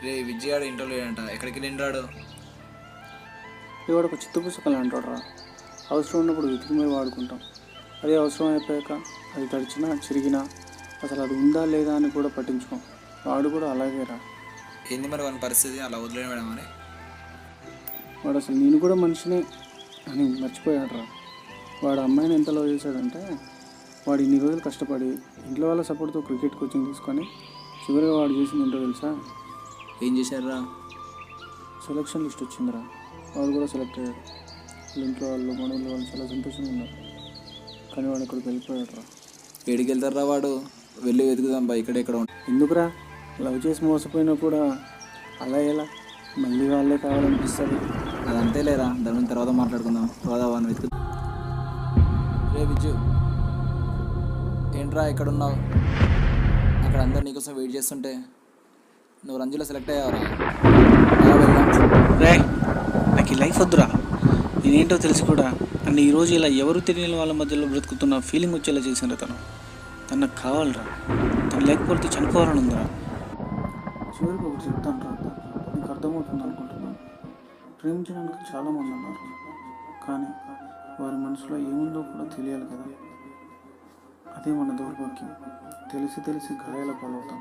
రే విజయాడు ఇంట్లో లేడంట, ఎక్కడికి వెళ్ళిండ్రాడు? ఇవాడు ఒక చిత్త పుస్తకాలు అంటాడు రా. అవసరం ఉన్నప్పుడు వెతికి మీద వాడుకుంటాం. అదే అవసరం అయిపోయాక అది తడిచినా చిరిగినా అసలు అది ఉందా లేదా అని కూడా పట్టించుకోం. వాడు కూడా అలాగే రా. ఏంది మరి వాని పరిస్థితి, అలా వదిలేడు మేడం అని? వాడు అసలు నేను కూడా మనిషినే అని మర్చిపోయాడు రా. వాడు అమ్మాయిని ఎంత లవ్ చేశాడంటే వాడు ఇన్ని రోజులు కష్టపడి ఇంట్లో వాళ్ళ సపోర్ట్తో క్రికెట్ కోచింగ్ తీసుకొని చివరిగా వాడు చేసింది ఏంటో తెలుసా? ఏం చేశారా? సెలక్షన్ లిస్ట్ వచ్చిందిరా. వాడు కూడా సెలెక్ట్ అయ్యాడు. వాళ్ళ ఇంట్లో వాళ్ళు మనోళ్ళు వాళ్ళు చాలా సంతోషంగా ఉన్నారు. కానీ వాడు అక్కడికి వెళ్ళిపోయాడు రా. ఏడికి వెళ్తారా వాడు? వెళ్ళి వెతుకుదాం బా, ఇక్కడెక్కడ ఎందుకురా? లవ్ చేసి మోసపోయినా కూడా అలా ఎలా మళ్ళీ వాళ్ళే కావాలనిపిస్తుంది. అదంతే లేరా, దాని గురించి తర్వాత మాట్లాడుకుందాం. తర్వాత వాడిని వెతుకు. రే విజు, ఏంట్రా ఇక్కడ ఉన్నావు? అక్కడ అందరు నీకోసం వెయిట్ చేస్తుంటే నువ్వు రంజులో సెలెక్ట్ అయ్యావరా? రే, నాకు ఈ లైఫ్ వద్దురా. నేనేంటో తెలిసి కూడా నన్ను ఈరోజు ఇలా ఎవరు తెలియని వాళ్ళ మధ్యలో బ్రతుకుతున్న ఫీలింగ్ వచ్చేలా చేసిండ్రా తను. తను నాకు కావాలరా. తను లేకపోతే చనిపోవాలని ఉందిరా. చివరికి ఒకటి చెప్తాను రా, నీకు అర్థమవుతుంది అనుకుంటున్నాను. ప్రేమించడానికి చాలామంది ఉన్నారు, కానీ వారి మనసులో ఏముందో కూడా తెలియాలి కదా. అదే మన దౌర్భాగ్యం. తెలిసి తెలిసి గాయాల పాలవుతాం.